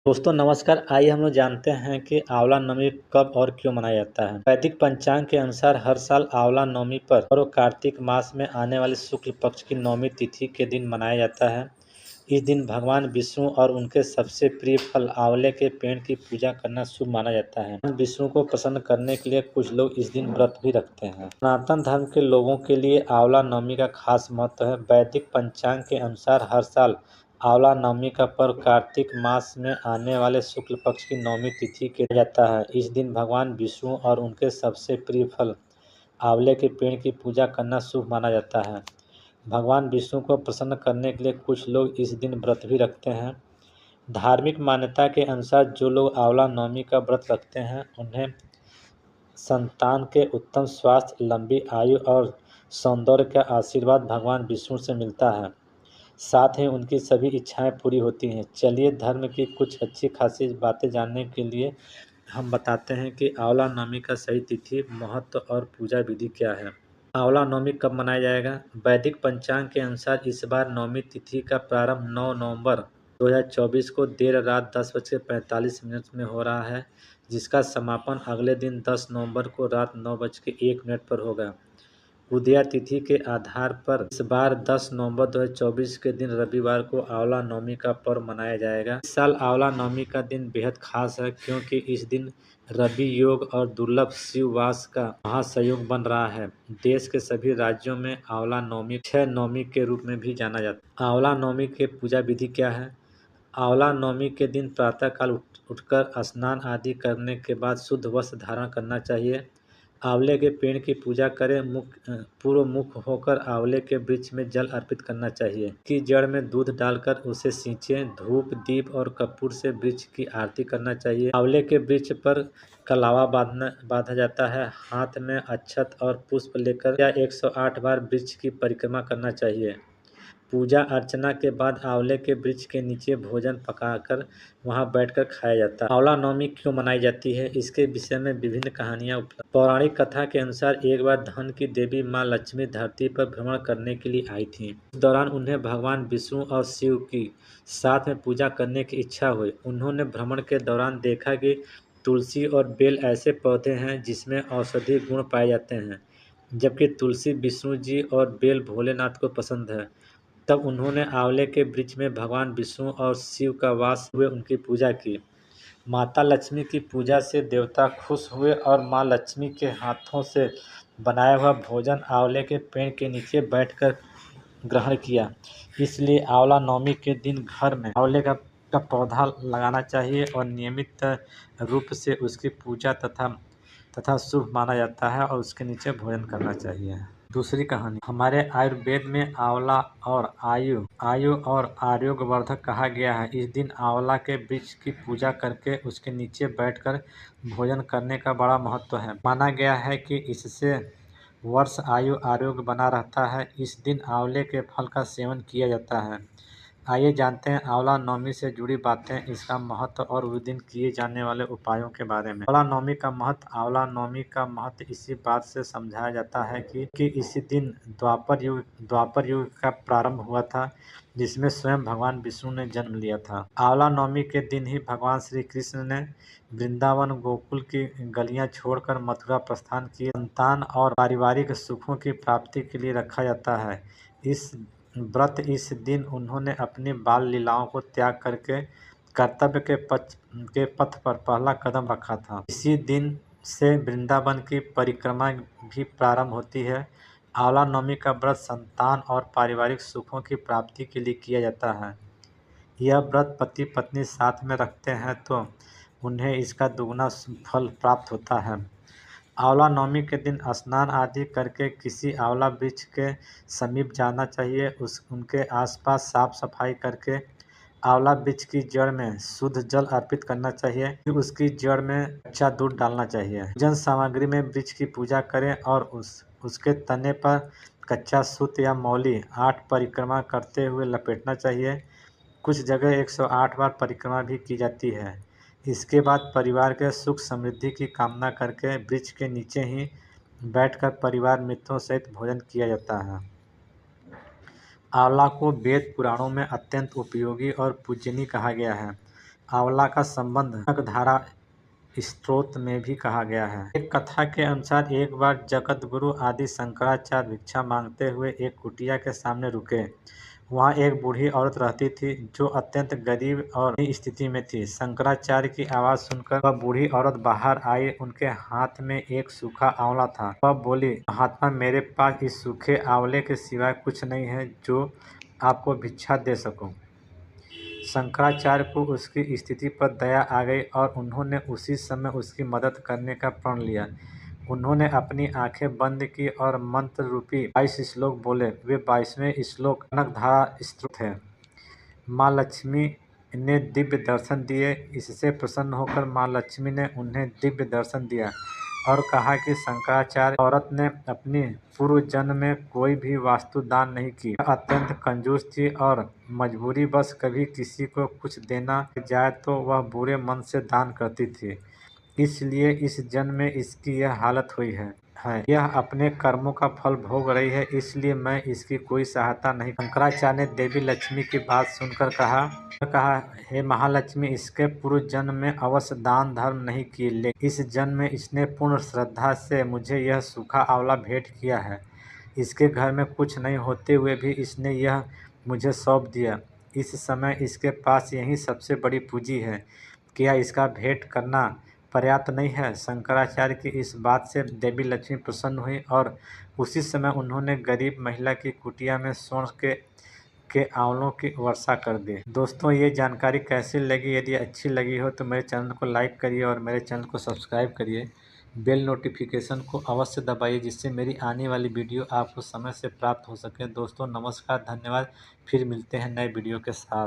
दोस्तों नमस्कार। आइए हम लोग जानते हैं कि आंवला नवमी कब और क्यों मनाया जाता है। वैदिक पंचांग के अनुसार हर साल आंवला नवमी पर और कार्तिक मास में आने वाले शुक्ल पक्ष की नवमी तिथि के दिन मनाया जाता है। इस दिन भगवान विष्णु और उनके सबसे प्रिय फल आंवले के पेड़ की पूजा करना शुभ माना जाता है। भगवान विष्णु को प्रसन्न करने के लिए कुछ लोग इस दिन व्रत भी रखते हैं। सनातन धर्म के लोगों के लिए आंवला नवमी का खास महत्व है। वैदिक पंचांग के अनुसार हर साल आंवला नवमी का पर्व कार्तिक मास में आने वाले शुक्ल पक्ष की नवमी तिथि के जाता है। इस दिन भगवान विष्णु और उनके सबसे प्रिय फल आंवले के पेड़ की पूजा करना शुभ माना जाता है। भगवान विष्णु को प्रसन्न करने के लिए कुछ लोग इस दिन व्रत भी रखते हैं। धार्मिक मान्यता के अनुसार जो लोग आंवला नवमी का व्रत रखते हैं उन्हें संतान के उत्तम स्वास्थ्य, लंबी आयु और सौंदर्य का आशीर्वाद भगवान विष्णु से मिलता है। साथ ही उनकी सभी इच्छाएं पूरी होती हैं। चलिए धर्म की कुछ अच्छी खासी बातें जानने के लिए हम बताते हैं कि आंवला नवमी का सही तिथि, महत्व और पूजा विधि क्या है। आंवला नवमी कब मनाया जाएगा? वैदिक पंचांग के अनुसार इस बार नवमी तिथि का प्रारंभ 9 नवंबर 2024 को देर रात 10:45 में हो रहा है, जिसका समापन अगले दिन 10 नवंबर को रात 9:01 पर होगा। उदया तिथि के आधार पर इस बार 10 नवंबर 2024 के दिन रविवार को आंवला नवमी का पर्व मनाया जाएगा। इस साल आंवला नवमी का दिन बेहद खास है क्योंकि इस दिन रवि योग और दुर्लभ शिववास का महासंयोग बन रहा है। देश के सभी राज्यों में आंवला नवमी 6 नवमी के रूप में भी जाना जाता है। आंवला नवमी के पूजा विधि क्या है? आंवला नवमी के दिन प्रातःकाल उठकर स्नान आदि करने के बाद शुद्ध वस्त्र धारण करना चाहिए। आंवले के पेड़ की पूजा करें। पूर्व मुख होकर आंवले के वृक्ष में जल अर्पित करना चाहिए। की जड़ में दूध डालकर उसे सींचें। धूप, दीप और कपूर से वृक्ष की आरती करना चाहिए। आंवले के वृक्ष पर कलावा बांधा जाता है। हाथ में अक्षत और पुष्प लेकर या 108 बार वृक्ष की परिक्रमा करना चाहिए। पूजा अर्चना के बाद आंवले के वृक्ष के नीचे भोजन पकाकर वहां बैठकर खाया जाता है। आंवला नवमी क्यों मनाई जाती है, इसके विषय में विभिन्न कहानियां उपलब्ध। पौराणिक कथा के अनुसार एक बार धन की देवी मां लक्ष्मी धरती पर भ्रमण करने के लिए आई थीं। इस दौरान उन्हें भगवान विष्णु और शिव की साथ में पूजा करने की इच्छा हुई। उन्होंने भ्रमण के दौरान देखा कि तुलसी और बेल ऐसे पौधे हैं जिसमें औषधि गुण पाए जाते हैं, जबकि तुलसी विष्णु जी और बेल भोलेनाथ को पसंद है। तब उन्होंने आंवले के वृक्ष में भगवान विष्णु और शिव का वास हुए उनकी पूजा की। माता लक्ष्मी की पूजा से देवता खुश हुए और मां लक्ष्मी के हाथों से बनाया हुआ भोजन आंवले के पेड़ के नीचे बैठकर ग्रहण किया। इसलिए आंवला नवमी के दिन घर में आंवले का पौधा लगाना चाहिए और नियमित रूप से उसकी पूजा तथा शुभ माना जाता है और उसके नीचे भोजन करना चाहिए। दूसरी कहानी, हमारे आयुर्वेद में आंवला और आयु और आरोग्यवर्धक कहा गया है। इस दिन आंवला के वृक्ष की पूजा करके उसके नीचे बैठकर भोजन करने का बड़ा महत्व है। माना गया है कि इससे वर्ष आयु आरोग्य बना रहता है। इस दिन आंवले के फल का सेवन किया जाता है। आइए जानते हैं आंवला नवमी से जुड़ी बातें, इसका महत्व और उस दिन किए जाने वाले उपायों के बारे में। आंवला नवमी का महत्व इसी बात से समझाया जाता है कि इसी दिन द्वापर युग का प्रारंभ हुआ था, जिसमें स्वयं भगवान विष्णु ने जन्म लिया था। आंवला नवमी के दिन ही भगवान श्री कृष्ण ने वृंदावन गोकुल की गलियां छोड़कर मथुरा प्रस्थान किए। संतान और पारिवारिक सुखों की प्राप्ति के लिए रखा जाता है। इस दिन उन्होंने अपनी बाल लीलाओं को त्याग करके कर्तव्य के पथ पर पहला कदम रखा था। इसी दिन से वृंदावन की परिक्रमा भी प्रारंभ होती है। आंवला नवमी का व्रत संतान और पारिवारिक सुखों की प्राप्ति के लिए किया जाता है। यह व्रत पति पत्नी साथ में रखते हैं तो उन्हें इसका दुगना फल प्राप्त होता है। आंवला नवमी के दिन स्नान आदि करके किसी आंवला वृक्ष के समीप जाना चाहिए। उनके आसपास साफ सफाई करके आंवला वृक्ष की जड़ में शुद्ध जल अर्पित करना चाहिए। फिर उसकी जड़ में कच्चा दूध डालना चाहिए। पूजन सामग्री में वृक्ष की पूजा करें और उसके तने पर कच्चा सूत या मौली 8 परिक्रमा करते हुए लपेटना चाहिए। कुछ जगह 108 बार परिक्रमा भी की जाती है। इसके बाद परिवार के सुख समृद्धि की कामना करके वृक्ष के नीचे ही बैठकर परिवार मित्रों सहित भोजन किया जाता है। आंवला को वेद पुराणों में अत्यंत उपयोगी और पूजनीय कहा गया है। आंवला का संबंध जनकधारा स्त्रोत में भी कहा गया है। एक कथा के अनुसार एक बार जगतगुरु आदि शंकराचार्य भिक्षा मांगते हुए एक कुटिया के सामने रुके। वहाँ एक बूढ़ी औरत रहती थी जो अत्यंत गरीब और दयनीय स्थिति में थी। शंकराचार्य की आवाज़ सुनकर वह बूढ़ी औरत बाहर आई। उनके हाथ में एक सूखा आंवला था। वह बोली, महात्मा, मेरे पास इस सूखे आंवले के सिवाय कुछ नहीं है जो आपको भिक्षा दे सकूं। शंकराचार्य को उसकी स्थिति पर दया आ गई और उन्होंने उसी समय उसकी मदद करने का प्रण लिया। उन्होंने अपनी आंखें बंद की और मंत्र रूपी 22 श्लोक बोले। वे 22वें श्लोक जनकधारा स्तोत्र है। माँ लक्ष्मी ने दिव्य दर्शन दिए। इससे प्रसन्न होकर माँ लक्ष्मी ने उन्हें दिव्य दर्शन दिया और कहा कि शंकराचार्य औरत ने अपनी पूर्व जन्म में कोई भी वास्तु दान नहीं की। वह अत्यंत कंजूस थी और मजबूरी बस कभी किसी को कुछ देना जाए तो वह बुरे मन से दान करती थी। इसलिए इस जन्म में इसकी यह हालत हुई है। यह अपने कर्मों का फल भोग रही है, इसलिए मैं इसकी कोई सहायता नहीं। शंकराचार्य ने देवी लक्ष्मी की बात सुनकर कहा, हे महालक्ष्मी, इसके पूर्व जन्म में अवश्य दान धर्म नहीं किए, लेकिन इस जन्म में इसने पूर्ण श्रद्धा से मुझे यह सूखा आंवला भेंट किया है। इसके घर में कुछ नहीं होते हुए भी इसने यह मुझे सौंप दिया। इस समय इसके पास यही सबसे बड़ी पूंजी है। क्या इसका भेंट करना पर्याप्त नहीं है? शंकराचार्य की इस बात से देवी लक्ष्मी प्रसन्न हुई और उसी समय उन्होंने गरीब महिला की कुटिया में स्वर्ण के आंवलों की वर्षा कर दी। दोस्तों, ये जानकारी कैसी लगी? यदि अच्छी लगी हो तो मेरे चैनल को लाइक करिए और मेरे चैनल को सब्सक्राइब करिए। बेल नोटिफिकेशन को अवश्य दबाइए जिससे मेरी आने वाली वीडियो आपको समय से प्राप्त हो सके। दोस्तों नमस्कार, धन्यवाद। फिर मिलते हैं नए वीडियो के साथ।